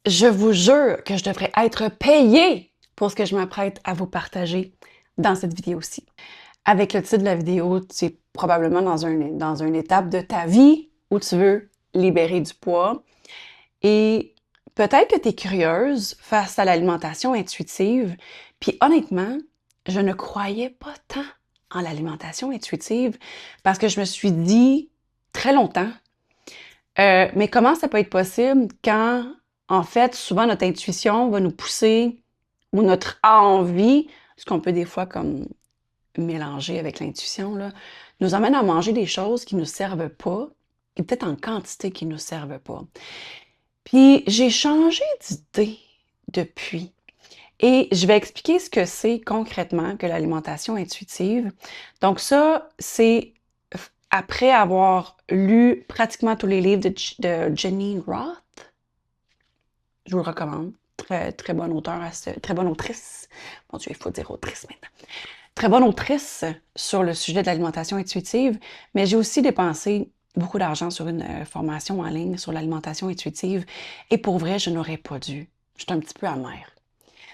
Je vous jure que je devrais être payée pour ce que je m'apprête à vous partager dans cette vidéo-ci. Avec le titre de la vidéo, tu es probablement dans une étape de ta vie où tu veux libérer du poids. Et peut-être que tu es curieuse face à l'alimentation intuitive. Puis honnêtement, je ne croyais pas tant en l'alimentation intuitive parce que je me suis dit très longtemps, mais comment ça peut être possible quand, en fait, souvent notre intuition va nous pousser ou notre envie, ce qu'on peut des fois comme mélanger avec l'intuition, là, nous amène à manger des choses qui ne nous servent pas et peut-être en quantité qui ne nous servent pas. Puis j'ai changé d'idée depuis et je vais expliquer ce que c'est concrètement que l'alimentation intuitive. Donc ça, c'est après avoir lu pratiquement tous les livres de Jenny Roth. Je vous le recommande. Très, très bonne auteure, très bonne autrice. Mon Dieu, il faut dire autrice maintenant. Très bonne autrice sur le sujet de l'alimentation intuitive, mais j'ai aussi dépensé beaucoup d'argent sur une formation en ligne sur l'alimentation intuitive et pour vrai, je n'aurais pas dû. Je suis un petit peu amère.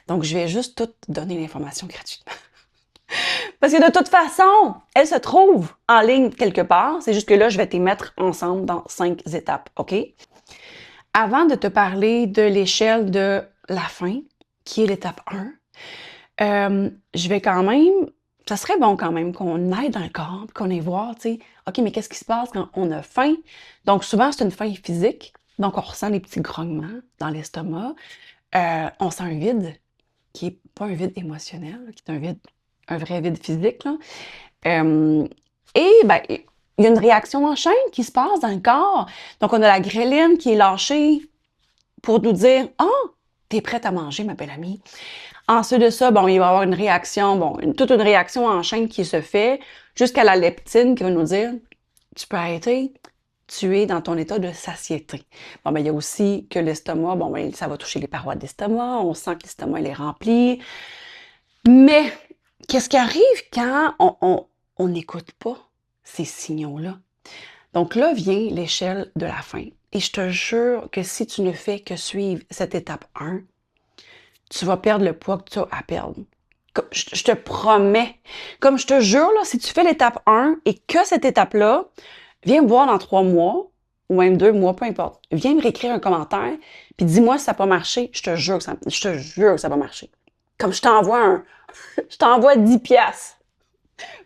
Donc, je vais juste tout donner l'information gratuitement. Parce que de toute façon, elle se trouve en ligne quelque part. C'est juste que là, je vais te mettre ensemble dans 5 étapes, OK? Avant de te parler de l'échelle de la faim, qui est l'étape 1, je vais quand même, ça serait bon quand même qu'on aille dans le corps, qu'on aille voir, tu sais, OK, mais qu'est-ce qui se passe quand on a faim? Donc, souvent, c'est une faim physique. Donc, on ressent des petits grognements dans l'estomac. On sent un vide, qui n'est pas un vide émotionnel, qui est un vide, un vrai vide physique, là. Et, ben, il y a une réaction en chaîne qui se passe dans le corps. Donc, on a la gréline qui est lâchée pour nous dire « Ah, t'es prête à manger, ma belle amie. » Ensuite de ça, bon, il va y avoir une réaction, bon, toute une réaction en chaîne qui se fait jusqu'à la leptine qui va nous dire « Tu peux arrêter, tu es dans ton état de satiété. » Bon, ben, il y a aussi que l'estomac, bon, ben, ça va toucher les parois de l'estomac, on sent que l'estomac, il est rempli. Mais, qu'est-ce qui arrive quand on n'écoute pas ces signaux-là? Donc là vient l'échelle de la faim. Et je te jure que si tu ne fais que suivre cette étape 1, tu vas perdre le poids que tu as à perdre. Je te promets. Comme je te jure, là, si tu fais l'étape 1 et que cette étape-là, viens me voir dans 3 mois ou même 2 mois, peu importe. Viens me réécrire un commentaire puis dis-moi si ça n'a pas marché. Je te jure que ça va marcher. Comme je t'envoie 10 piastres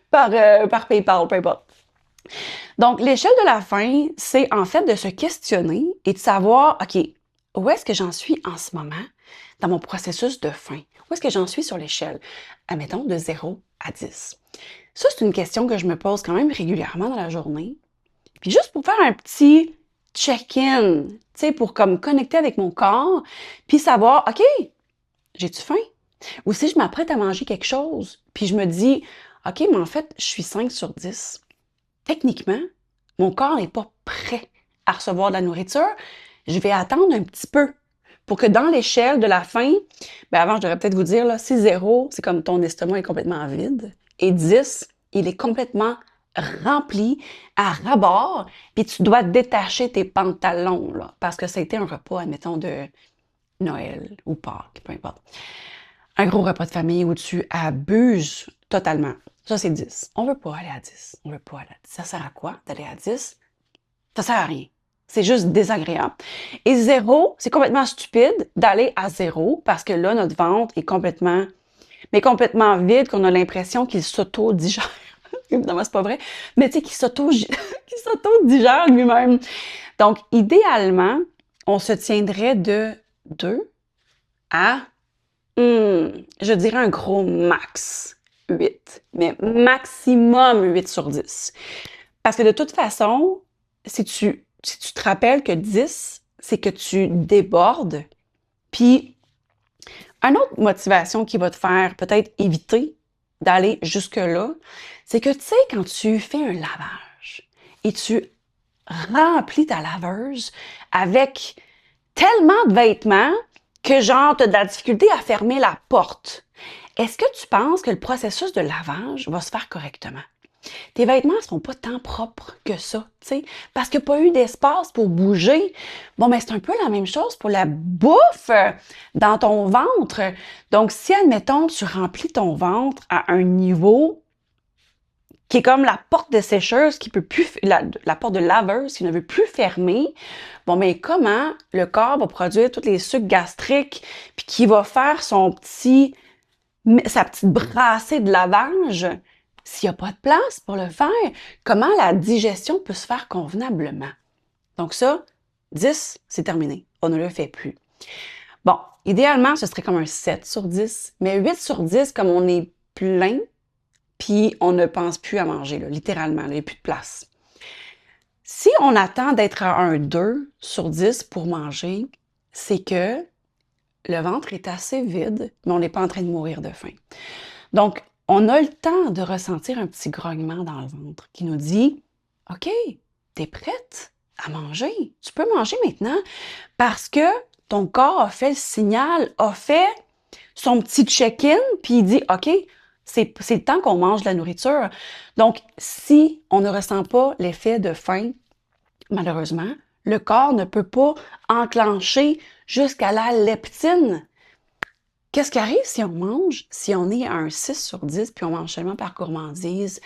par PayPal, peu importe. Donc, l'échelle de la faim, c'est en fait de se questionner et de savoir, OK, où est-ce que j'en suis en ce moment dans mon processus de faim? Où est-ce que j'en suis sur l'échelle? Admettons de 0 à 10. Ça, c'est une question que je me pose quand même régulièrement dans la journée. Puis juste pour faire un petit check-in, tu sais, pour comme connecter avec mon corps, puis savoir, OK, j'ai-tu faim? Ou si je m'apprête à manger quelque chose, puis je me dis, OK, mais en fait, je suis 5 sur 10. Techniquement, mon corps n'est pas prêt à recevoir de la nourriture. Je vais attendre un petit peu pour que dans l'échelle de la faim, ben avant, je devrais peut-être vous dire, là, si 0, c'est comme ton estomac est complètement vide, et 10, il est complètement rempli à ras-bord, puis tu dois détacher tes pantalons, là, parce que ça a été un repas, admettons, de Noël ou Pâques, peu importe. Un gros repas de famille où tu abuses totalement. Ça, c'est 10. On veut pas aller à 10. On veut pas aller à 10. Ça sert à quoi d'aller à 10? Ça sert à rien. C'est juste désagréable. Et 0, c'est complètement stupide d'aller à 0 parce que là, notre ventre est complètement vide, qu'on a l'impression qu'il s'auto-digère. Évidemment, c'est pas vrai. Mais tu sais, qu'il s'auto-digère lui-même. Donc, idéalement, on se tiendrait de 2 à, je dirais un gros max 8, mais maximum 8 sur 10. Parce que de toute façon, si tu te rappelles que 10, c'est que tu débordes. Puis, une autre motivation qui va te faire peut-être éviter d'aller jusque-là, c'est que tu sais, quand tu fais un lavage et tu remplis ta laveuse avec tellement de vêtements que genre, tu as de la difficulté à fermer la porte. Est-ce que tu penses que le processus de lavage va se faire correctement? Tes vêtements ne seront pas tant propres que ça, tu sais, parce qu'il n'y a pas eu d'espace pour bouger. Bon, mais c'est un peu la même chose pour la bouffe dans ton ventre. Donc, si, admettons, tu remplis ton ventre à un niveau qui est comme la porte de sécheuse qui peut plus, la porte de laveuse qui ne veut plus fermer, bon, mais comment le corps va produire tous les sucs gastriques, puis qui va faire sa petite brassée de lavage, s'il n'y a pas de place pour le faire, comment la digestion peut se faire convenablement? Donc ça, 10, c'est terminé. On ne le fait plus. Bon, idéalement, ce serait comme un 7 sur 10, mais 8 sur 10, comme on est plein, puis on ne pense plus à manger, là, littéralement, là, il n'y a plus de place. Si on attend d'être à un 2 sur 10 pour manger, c'est que le ventre est assez vide, mais on n'est pas en train de mourir de faim. Donc, on a le temps de ressentir un petit grognement dans le ventre qui nous dit « OK, t'es prête à manger? Tu peux manger maintenant parce que ton corps a fait le signal, a fait son petit check-in, puis il dit « OK, c'est le temps qu'on mange de la nourriture. » Donc, si on ne ressent pas l'effet de faim, malheureusement, le corps ne peut pas enclencher jusqu'à la leptine. Qu'est-ce qui arrive si on mange, si on est à un 6 sur 10, puis on mange seulement par gourmandise,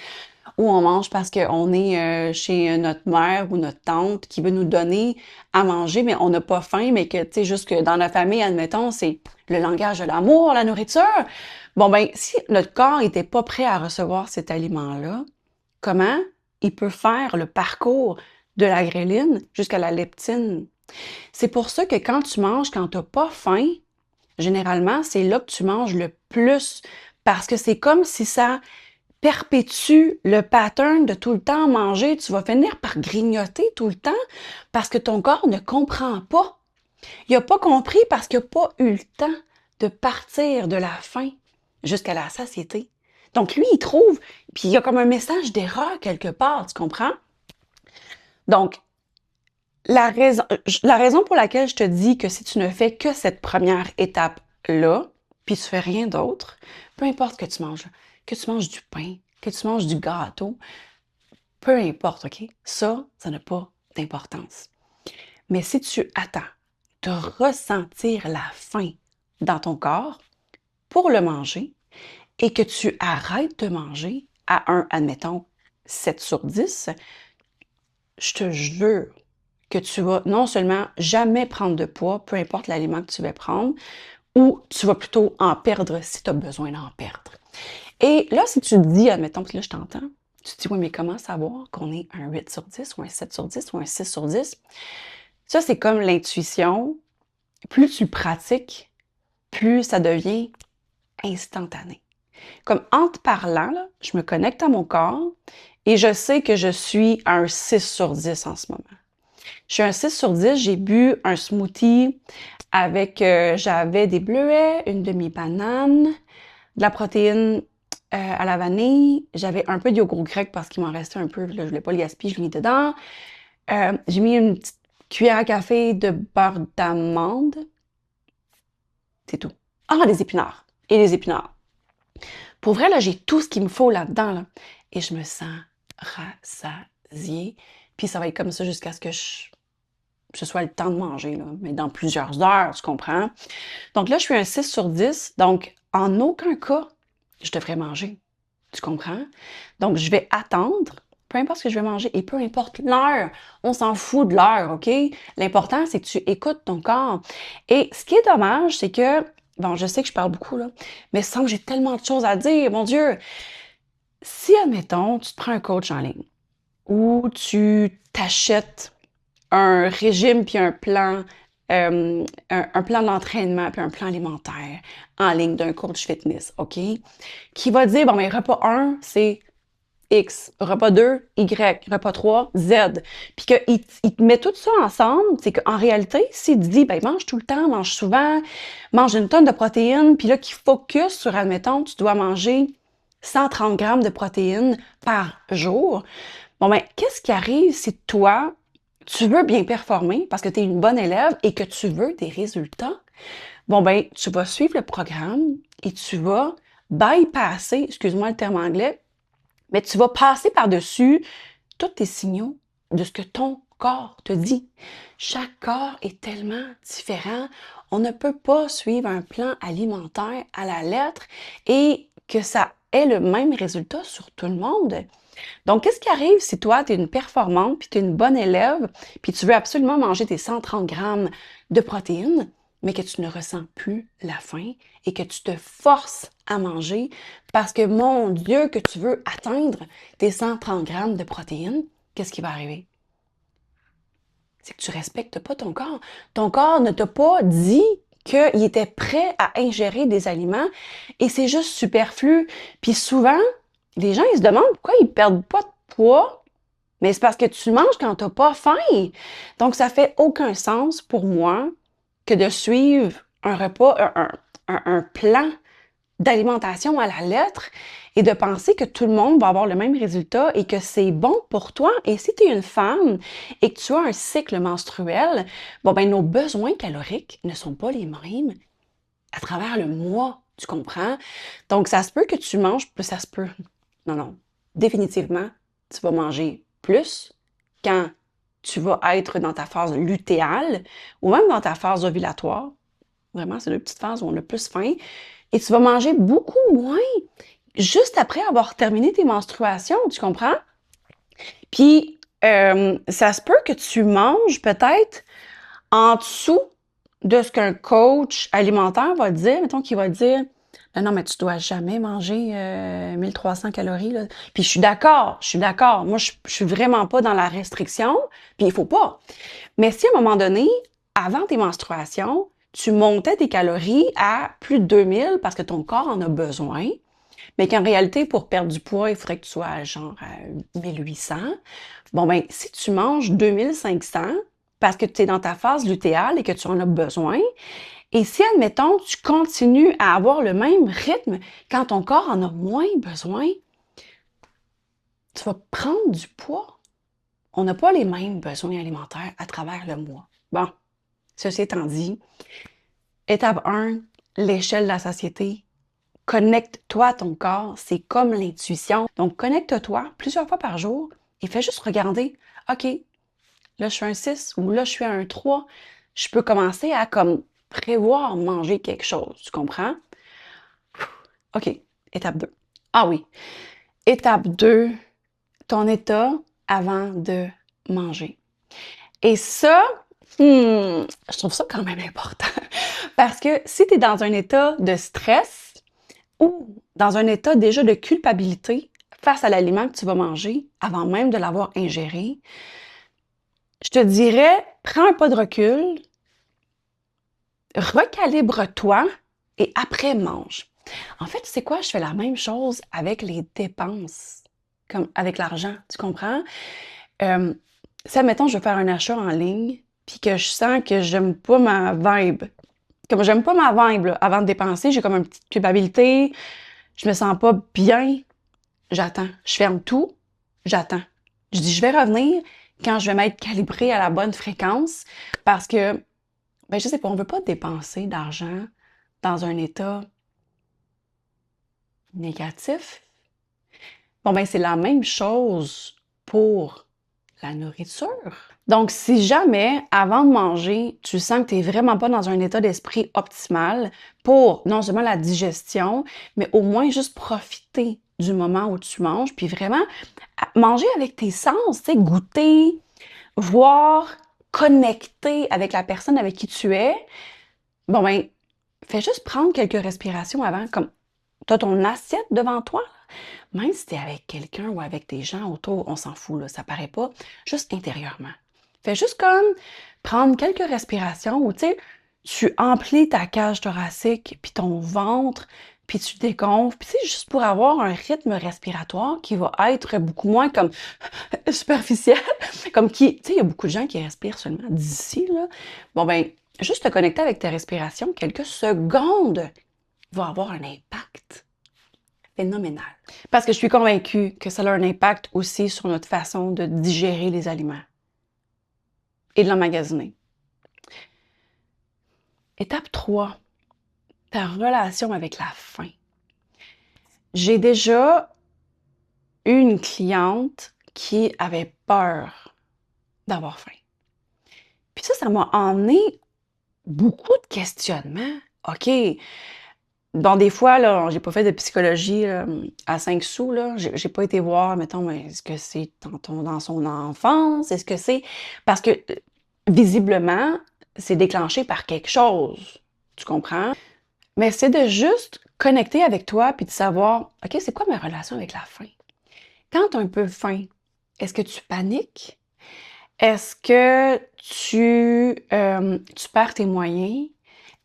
ou on mange parce qu'on est chez notre mère ou notre tante qui veut nous donner à manger, mais on n'a pas faim, mais que, tu sais, juste que dans la famille, admettons, c'est le langage de l'amour, la nourriture. Bon, ben, si notre corps n'était pas prêt à recevoir cet aliment-là, comment il peut faire le parcours de la gréline jusqu'à la leptine? C'est pour ça que quand tu manges, quand tu n'as pas faim, généralement, c'est là que tu manges le plus parce que c'est comme si ça perpétue le pattern de tout le temps manger. Tu vas finir par grignoter tout le temps parce que ton corps ne comprend pas. Il n'a pas compris parce qu'il n'a pas eu le temps de partir de la faim jusqu'à la satiété. Donc lui, il trouve, puis il y a comme un message d'erreur quelque part, tu comprends? Donc, la raison pour laquelle je te dis que si tu ne fais que cette première étape-là, puis tu fais rien d'autre, peu importe que tu manges du pain, que tu manges du gâteau, peu importe, OK? Ça n'a pas d'importance. Mais si tu attends de ressentir la faim dans ton corps pour le manger et que tu arrêtes de manger à un, admettons, 7 sur 10, je te jure que tu vas non seulement jamais prendre de poids, peu importe l'aliment que tu vas prendre, ou tu vas plutôt en perdre si tu as besoin d'en perdre. Et là, si tu te dis, admettons que là, je t'entends, tu te dis, oui, mais comment savoir qu'on est un 8 sur 10 ou un 7 sur 10 ou un 6 sur 10? Ça, c'est comme l'intuition. Plus tu pratiques, plus ça devient instantané. Comme en te parlant, là, je me connecte à mon corps et je sais que je suis un 6 sur 10 en ce moment. Je suis un 6 sur 10, j'ai bu un smoothie avec, j'avais des bleuets, une demi-banane, de la protéine à la vanille, j'avais un peu de yogourt grec parce qu'il m'en restait un peu, là, je voulais pas le gaspiller, je l'ai mis dedans. J'ai mis une petite cuillère à café de beurre d'amande. C'est tout. Ah, des épinards. Et les épinards. Pour vrai, là, j'ai tout ce qu'il me faut là-dedans, là. Et je me sens rassasiée. Puis ça va être comme ça jusqu'à ce que ce soit le temps de manger, là. Mais dans plusieurs heures, tu comprends? Donc là, je suis un 6 sur 10. Donc, en aucun cas, je devrais manger. Tu comprends? Donc, je vais attendre, peu importe ce que je vais manger, et peu importe l'heure. On s'en fout de l'heure, OK? L'important, c'est que tu écoutes ton corps. Et ce qui est dommage, c'est que, bon, je sais que je parle beaucoup, là, mais sans que j'ai tellement de choses à dire, mon Dieu! Si, admettons, tu te prends un coach en ligne, ou tu t'achètes un régime puis un plan d'entraînement puis un plan alimentaire en ligne d'un coach fitness, OK? Qui va dire, bon, mais repas 1, c'est X, repas 2, Y, repas 3, Z. Puis qu'il te met tout ça ensemble, c'est qu'en réalité, s'il te dit, ben mange tout le temps, mange souvent, mange une tonne de protéines, puis là, qu'il focus sur, admettons, tu dois manger 130 grammes de protéines par jour, bon, ben, qu'est-ce qui arrive si toi, tu veux bien performer parce que tu es une bonne élève et que tu veux des résultats? Bon, ben, tu vas suivre le programme et tu vas bypasser, excuse-moi le terme anglais, Mais tu vas passer par-dessus tous tes signaux de ce que ton corps te dit. Chaque corps est tellement différent. On ne peut pas suivre un plan alimentaire à la lettre et que ça ait le même résultat sur tout le monde. Donc, qu'est-ce qui arrive si toi, tu es une performante, puis tu es une bonne élève, puis tu veux absolument manger tes 130 grammes de protéines, mais que tu ne ressens plus la faim et que tu te forces à manger parce que, mon Dieu, que tu veux atteindre tes 130 grammes de protéines, qu'est-ce qui va arriver? C'est que tu respectes pas ton corps. Ton corps ne t'a pas dit qu'il était prêt à ingérer des aliments et c'est juste superflu. Puis souvent, les gens, ils se demandent pourquoi ils perdent pas de poids, mais c'est parce que tu manges quand t'as pas faim. Donc, ça fait aucun sens pour moi que de suivre un repas, un plan d'alimentation à la lettre et de penser que tout le monde va avoir le même résultat et que c'est bon pour toi. Et si tu es une femme et que tu as un cycle menstruel, bon ben nos besoins caloriques ne sont pas les mêmes à travers le mois, tu comprends? Donc ça se peut que tu manges plus, ça se peut. Non, non. Définitivement, tu vas manger plus quand tu vas être dans ta phase lutéale ou même dans ta phase ovulatoire. Vraiment, c'est deux petites phases où on a plus faim. Et tu vas manger beaucoup moins juste après avoir terminé tes menstruations, tu comprends? Puis, ça se peut que tu manges peut-être en dessous de ce qu'un coach alimentaire va te dire. Mettons qu'il va te dire, non, non, mais tu dois jamais manger 1300 calories, là. Puis je suis d'accord, je suis d'accord. Moi, je suis vraiment pas dans la restriction, puis il faut pas. Mais si à un moment donné, avant tes menstruations, tu montais tes calories à plus de 2000 parce que ton corps en a besoin, mais qu'en réalité, pour perdre du poids, il faudrait que tu sois à genre à 1800. Bon, ben, si tu manges 2500 parce que tu es dans ta phase lutéale et que tu en as besoin, et si, admettons, tu continues à avoir le même rythme quand ton corps en a moins besoin, tu vas prendre du poids. On n'a pas les mêmes besoins alimentaires à travers le mois. Bon, ceci étant dit, étape 1, l'échelle de la satiété. Connecte-toi à ton corps, c'est comme l'intuition. Donc, connecte-toi plusieurs fois par jour et fais juste regarder, OK, là, je suis un 6 ou là, je suis un 3. Je peux commencer à comme prévoir manger quelque chose, tu comprends? OK, étape 2. Ah oui, étape 2, ton état avant de manger. Et ça, je trouve ça quand même important. Parce que si tu es dans un état de stress ou dans un état déjà de culpabilité face à l'aliment que tu vas manger avant même de l'avoir ingéré, je te dirais, prends un pas de recul, recalibre-toi et après mange. En fait, tu sais quoi? Je fais la même chose avec les dépenses, comme avec l'argent, tu comprends? Si, admettons, je veux faire un achat en ligne, puis que je sens que j'aime pas ma vibe. Comme j'aime pas ma vibe, là, avant de dépenser, j'ai comme une petite culpabilité, je me sens pas bien, j'attends. Je ferme tout, j'attends. Je dis, je vais revenir quand je vais m'être calibrée à la bonne fréquence parce que, ben, je sais pas, on veut pas dépenser d'argent dans un état négatif. Bon, ben, c'est la même chose pour la nourriture. Donc, si jamais, avant de manger, tu sens que tu n'es vraiment pas dans un état d'esprit optimal pour non seulement la digestion, mais au moins juste profiter du moment où tu manges, puis vraiment manger avec tes sens, tu sais, goûter, voir, connecter avec la personne avec qui tu es, bon ben, fais juste prendre quelques respirations avant, comme tu as ton assiette devant toi, même si tu es avec quelqu'un ou avec des gens autour, on s'en fout, là, ça paraît pas, juste intérieurement. Fais juste comme prendre quelques respirations où, tu sais, tu emplis ta cage thoracique, puis ton ventre, puis tu dégonfles, puis tu sais, juste pour avoir un rythme respiratoire qui va être beaucoup moins comme superficiel, comme qui, tu sais, il y a beaucoup de gens qui respirent seulement d'ici, là. Bon, ben, juste te connecter avec ta respiration quelques secondes va avoir un impact phénoménal. Parce que je suis convaincue que ça a un impact aussi sur notre façon de digérer les aliments et de l'emmagasiner. Étape 3, ta relation avec la faim. J'ai déjà eu une cliente qui avait peur d'avoir faim. Puis ça m'a emmené beaucoup de questionnements. OK, bon, des fois, là, j'ai pas fait de psychologie à 5 sous, là. J'ai pas été voir, mettons, mais est-ce que c'est dans son enfance? Est-ce que c'est. Parce que visiblement, c'est déclenché par quelque chose. Tu comprends? Mais c'est de juste connecter avec toi puis de savoir, OK, c'est quoi ma relation avec la faim? Quand tu as un peu faim, est-ce que tu paniques? Est-ce que tu perds tes moyens?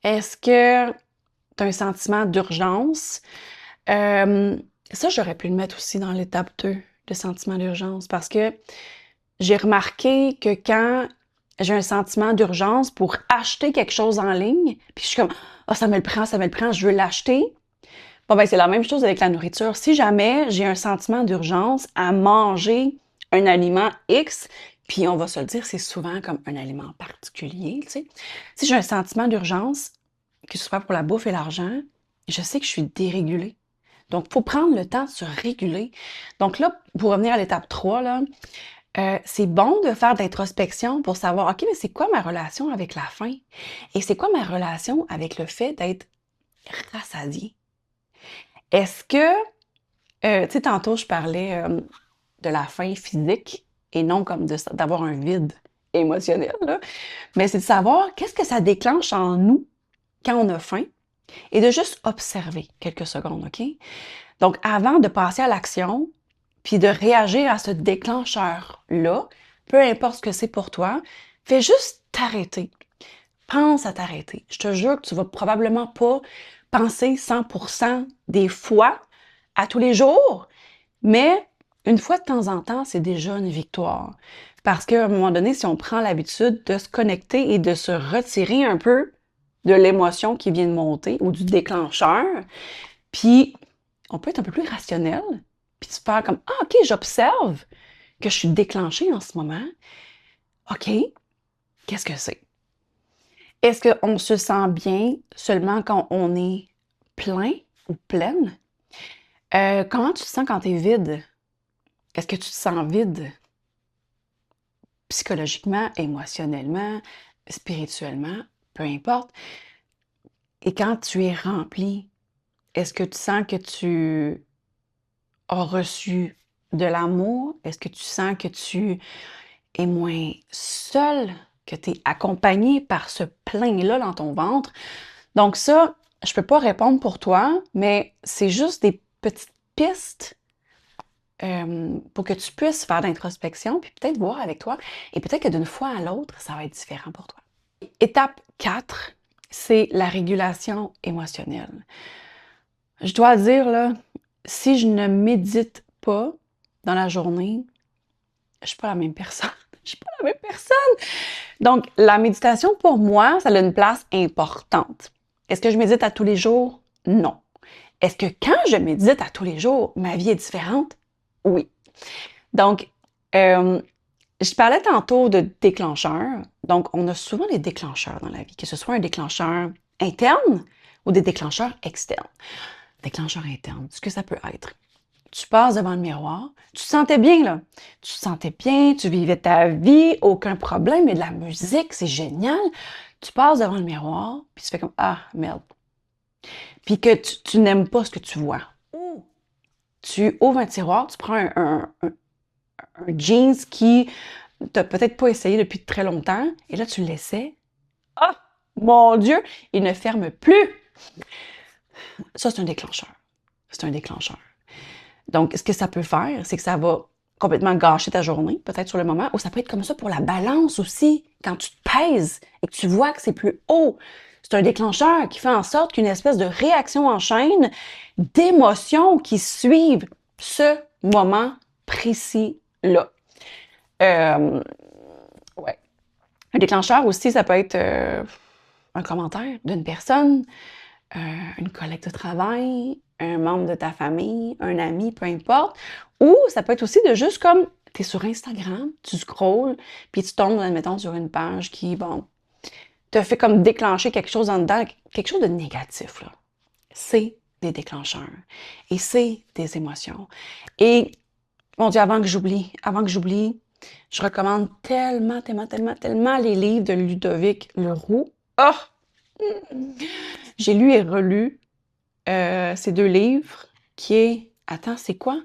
Est-ce que tu as un sentiment d'urgence? Ça, j'aurais pu le mettre aussi dans l'étape 2 de sentiment d'urgence parce que j'ai remarqué que quand j'ai un sentiment d'urgence pour acheter quelque chose en ligne, puis je suis comme « Ah, ça me le prend, je veux l'acheter », bon, ben c'est la même chose avec la nourriture. Si jamais j'ai un sentiment d'urgence à manger un aliment X, puis on va se le dire, c'est souvent comme un aliment particulier, tu sais. Si j'ai un sentiment d'urgence, que ce soit pour la bouffe et l'argent, je sais que je suis dérégulée. Donc, il faut prendre le temps de se réguler. Donc là, pour revenir à l'étape 3, là, c'est bon de faire de l'introspection pour savoir, OK, mais c'est quoi ma relation avec la faim? Et c'est quoi ma relation avec le fait d'être rassasiée? Est-ce que, tu sais, tantôt, je parlais de la faim physique et non comme d'avoir un vide émotionnel, là. Mais c'est de savoir qu'est-ce que ça déclenche en nous quand on a faim et de juste observer quelques secondes, OK? Donc, avant de passer à l'action, puis de réagir à ce déclencheur-là, peu importe ce que c'est pour toi, fais juste t'arrêter. Pense à t'arrêter. Je te jure que tu vas probablement pas penser 100% des fois, à tous les jours, mais une fois de temps en temps, c'est déjà une victoire. Parce qu'à un moment donné, si on prend l'habitude de se connecter et de se retirer un peu de l'émotion qui vient de monter ou du déclencheur, puis on peut être un peu plus rationnel, puis se faire comme « Ah, OK, j'observe que je suis déclenchée en ce moment. OK, qu'est-ce que c'est? » Est-ce qu'on se sent bien seulement quand on est plein ou pleine? Comment tu te sens quand tu es vide? Est-ce que tu te sens vide psychologiquement, émotionnellement, spirituellement, peu importe? Et quand tu es rempli, est-ce que tu sens que tu as reçu de l'amour? Est-ce que tu sens que tu es moins seul, que tu es accompagné par ce plein-là dans ton ventre? Donc ça, je peux pas répondre pour toi, mais c'est juste des petites pistes pour que tu puisses faire d'introspection, puis peut-être voir avec toi, et peut-être que d'une fois à l'autre, ça va être différent pour toi. Étape 4, c'est la régulation émotionnelle. Je dois dire, là, si je ne médite pas dans la journée, je suis pas la même personne. Je suis pas la même personne. Donc, la méditation, pour moi, ça a une place importante. Est-ce que je médite à tous les jours? Non. Est-ce que quand je médite à tous les jours, ma vie est différente? Oui. Donc, je parlais tantôt de déclencheurs. Donc, on a souvent des déclencheurs dans la vie, que ce soit un déclencheur interne ou des déclencheurs externes. Déclencheur interne, ce que ça peut être. Tu passes devant le miroir, tu te sentais bien, là. Tu te sentais bien, tu vivais ta vie, aucun problème, il y a de la musique, c'est génial. Tu passes devant le miroir, puis tu fais comme « Ah, merde ». Puis que tu n'aimes pas ce que tu vois. Tu ouvres un tiroir, tu prends un jeans qui t'as peut-être pas essayé depuis très longtemps, et là, tu l'essaies. Ah! Mon Dieu! Il ne ferme plus! Ça, c'est un déclencheur. C'est un déclencheur. Donc, ce que ça peut faire, c'est que ça va complètement gâcher ta journée, peut-être sur le moment, ou ça peut être comme ça pour la balance aussi. Quand tu te pèses et que tu vois que c'est plus haut, c'est un déclencheur qui fait en sorte qu'une espèce de réaction en chaîne d'émotions qui suivent ce moment précis-là. Ouais. Un déclencheur aussi, ça peut être un commentaire d'une personne, une collègue de travail, un membre de ta famille, un ami, peu importe. Ou ça peut être aussi de juste comme, tu es sur Instagram, tu scrolles, puis tu tombes, admettons, sur une page qui, bon, te fait comme déclencher quelque chose en dedans, quelque chose de négatif, là. C'est des déclencheurs. Et c'est des émotions. Et Mon Dieu, avant que j'oublie, je recommande tellement les livres de Ludovic Leroux. Oh! J'ai lu et relu ces deux livres qui est... Attends, c'est quoi?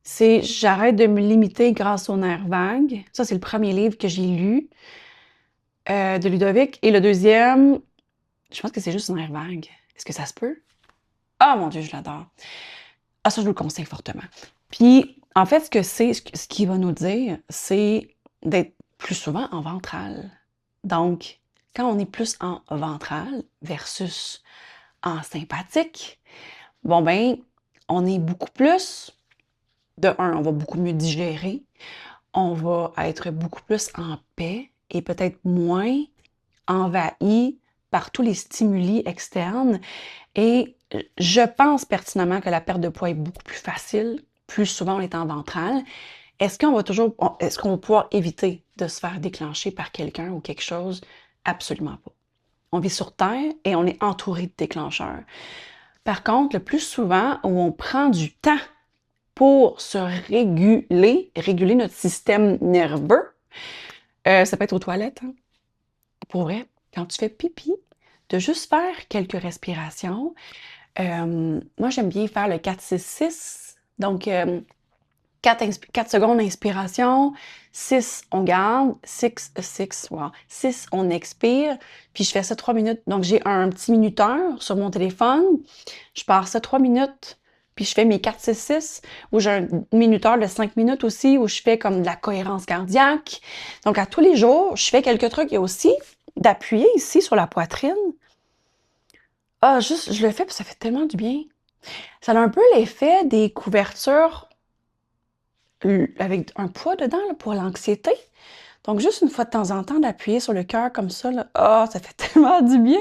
C'est J'arrête de me limiter grâce aux nerfs vagues. Ça, c'est le premier livre que j'ai lu de Ludovic. Et le deuxième, je pense que c'est juste nerfs vagues. Est-ce que ça se peut? Ah, mon Dieu, je l'adore. Ah, ça, je vous le conseille fortement. Puis, en fait, ce qu'il va nous dire, c'est d'être plus souvent en ventral. Donc, quand on est plus en ventral versus en sympathique, bon ben, on est beaucoup plus, de un, on va beaucoup mieux digérer, on va être beaucoup plus en paix et peut-être moins envahi par tous les stimuli externes. Et je pense pertinemment que la perte de poids est beaucoup plus facile, plus souvent on est en ventral. Est-ce qu'on va pouvoir éviter de se faire déclencher par quelqu'un ou quelque chose? Absolument pas. On vit sur Terre et on est entouré de déclencheurs. Par contre, le plus souvent où on prend du temps pour se réguler notre système nerveux, ça peut être aux toilettes, hein? Pour vrai, quand tu fais pipi, de juste faire quelques respirations. Moi, j'aime bien faire le 4-6-6. Donc, 4 secondes d'inspiration, 6 on garde, 6 on expire, puis je fais ça 3 minutes. Donc, j'ai un petit minuteur sur mon téléphone, je pars ça 3 minutes, puis je fais mes 4-6-6, ou j'ai un minuteur de 5 minutes aussi, où je fais comme de la cohérence cardiaque. Donc, à tous les jours, je fais quelques trucs. Il y a aussi d'appuyer ici sur la poitrine. Ah, juste, je le fais, puis ça fait tellement du bien. Ça a un peu l'effet des couvertures avec un poids dedans là, pour l'anxiété. Donc, juste une fois de temps en temps, d'appuyer sur le cœur comme ça, là, oh, ça fait tellement du bien!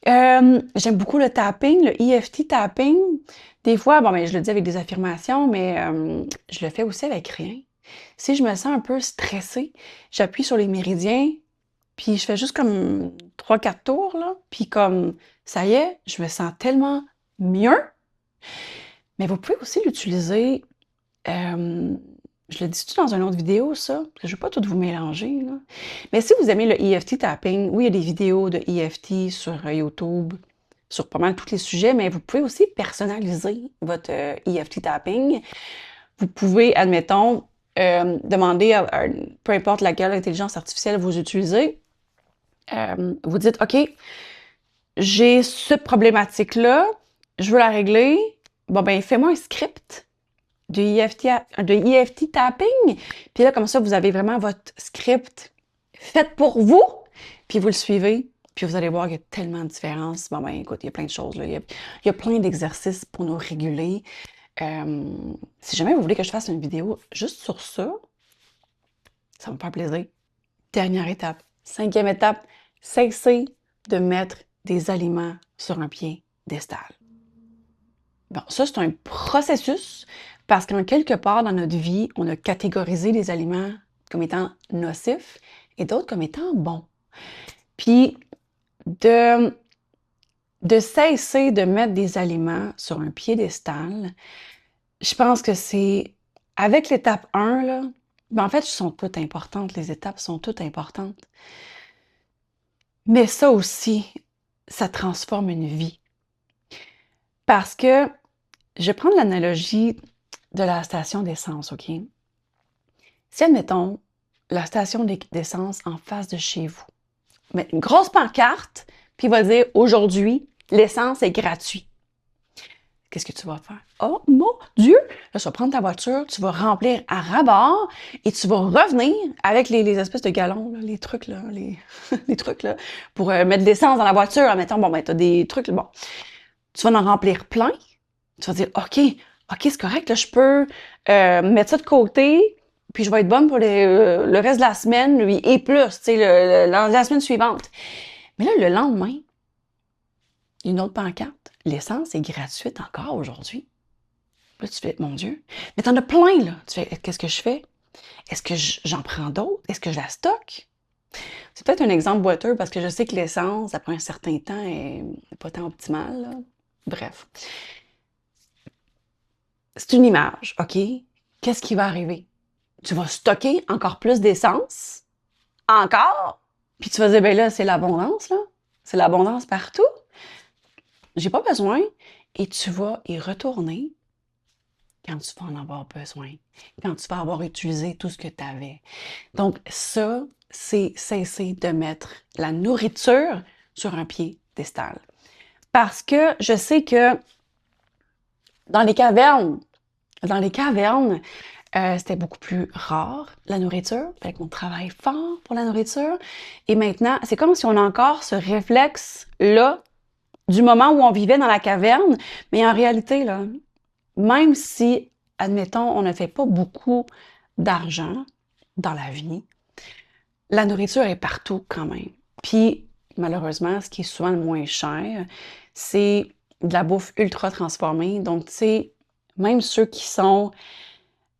J'aime beaucoup le tapping, le EFT tapping. Des fois, bon, ben, je le dis avec des affirmations, mais je le fais aussi avec rien. Si je me sens un peu stressée, j'appuie sur les méridiens, puis je fais juste comme 3-4 tours, là, puis comme, ça y est, je me sens tellement mieux. Mais vous pouvez aussi l'utiliser, je le dis-tu dans une autre vidéo, ça? Parce que je ne veux pas tout vous mélanger, là. Mais si vous aimez le EFT tapping, oui, il y a des vidéos de EFT sur YouTube, sur pas mal tous les sujets, mais vous pouvez aussi personnaliser votre EFT tapping. Vous pouvez, admettons, demander à peu importe laquelle intelligence artificielle vous utilisez, vous dites, OK, j'ai cette problématique-là, je veux la régler. Bon, ben, fais-moi un script de EFT tapping. Puis là, comme ça, vous avez vraiment votre script fait pour vous. Puis vous le suivez. Puis vous allez voir qu'il y a tellement de différences. Bon, ben, écoute, il y a plein de choses, là. Il y a plein d'exercices pour nous réguler. Si jamais vous voulez que je fasse une vidéo juste sur ça, ça va me faire plaisir. Dernière étape. 5e étape, cessez de mettre des aliments sur un piédestal. Bon, ça, c'est un processus parce qu'en quelque part dans notre vie, on a catégorisé les aliments comme étant nocifs et d'autres comme étant bons. Puis, de cesser de mettre des aliments sur un piédestal, je pense que c'est, avec l'étape 1, là, ben en fait, elles sont toutes importantes, les étapes sont toutes importantes. Mais ça aussi, ça transforme une vie. Parce que, je vais prendre l'analogie de la station d'essence, OK? Si, admettons, la station d'essence en face de chez vous, met une grosse pancarte, puis il va dire « Aujourd'hui, l'essence est gratuite ». Qu'est-ce que tu vas faire? Oh mon Dieu! Là, tu vas prendre ta voiture, tu vas remplir à ras-bord et tu vas revenir avec les espèces de galons, là, les trucs, là, les trucs, là, pour mettre de l'essence dans la voiture. Admettons, bon, ben, t'as des trucs, bon. Tu vas en remplir plein. Tu vas dire, OK, c'est correct, là, je peux mettre ça de côté, puis je vais être bonne pour le reste de la semaine, lui, et plus, tu sais, la semaine suivante. Mais là, le lendemain, une autre pancarte. L'essence est gratuite encore aujourd'hui. Là, tu fais, mon Dieu. Mais t'en as plein, là. Tu fais, qu'est-ce que je fais? Est-ce que j'en prends d'autres? Est-ce que je la stocke? C'est peut-être un exemple boiteux parce que je sais que l'essence, après un certain temps, est pas tant optimale, là. Bref. C'est une image, OK? qu'est-ce qui va arriver? Tu vas stocker encore plus d'essence, encore, puis tu vas dire, ben là, c'est l'abondance, là. C'est l'abondance partout. J'ai pas besoin. Et tu vas y retourner quand tu vas en avoir besoin, quand tu vas avoir utilisé tout ce que tu avais. Donc ça, c'est cesser de mettre la nourriture sur un piédestal. Parce que je sais que dans les cavernes, c'était beaucoup plus rare, la nourriture. Fait qu'on travaille fort pour la nourriture. Et maintenant, c'est comme si on a encore ce réflexe-là du moment où on vivait dans la caverne. Mais en réalité, là, même si, admettons, on ne fait pas beaucoup d'argent dans la vie, la nourriture est partout quand même. Puis, malheureusement, ce qui est souvent le moins cher, c'est de la bouffe ultra transformée. Donc, tu sais, même ceux qui sont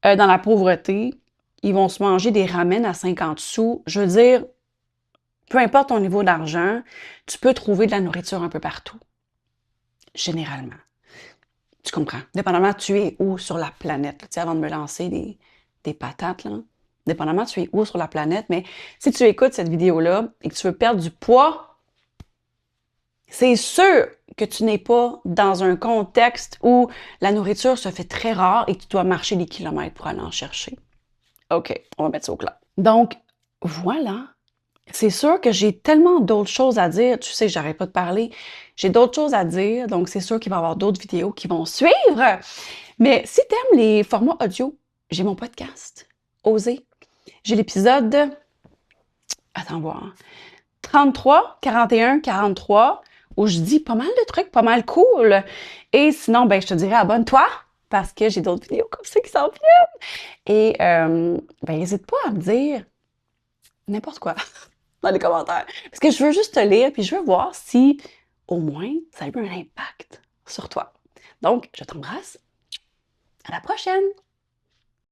dans la pauvreté, ils vont se manger des ramen à 50 sous. Je veux dire, peu importe ton niveau d'argent, tu peux trouver de la nourriture un peu partout, généralement. Tu comprends? Dépendamment, tu es où sur la planète. Tu sais, avant de me lancer des patates, là. Dépendamment, tu es où sur la planète. Mais si tu écoutes cette vidéo-là et que tu veux perdre du poids, c'est sûr que tu n'es pas dans un contexte où la nourriture se fait très rare et que tu dois marcher des kilomètres pour aller en chercher. OK, on va mettre ça au clair. Donc, voilà. C'est sûr que j'ai tellement d'autres choses à dire. Tu sais, j'arrête pas de parler. J'ai d'autres choses à dire, donc c'est sûr qu'il va y avoir d'autres vidéos qui vont suivre. Mais si tu aimes les formats audio, j'ai mon podcast, Oser. J'ai l'épisode, attends voir, 33, 41, 43, où je dis pas mal de trucs, pas mal cool. Et sinon, ben, je te dirais abonne-toi, parce que j'ai d'autres vidéos comme ça qui s'en viennent. Et, ben, n'hésite pas à me dire n'importe quoi dans les commentaires. Parce que je veux juste te lire, puis je veux voir si, au moins, ça a eu un impact sur toi. Donc, je t'embrasse. À la prochaine!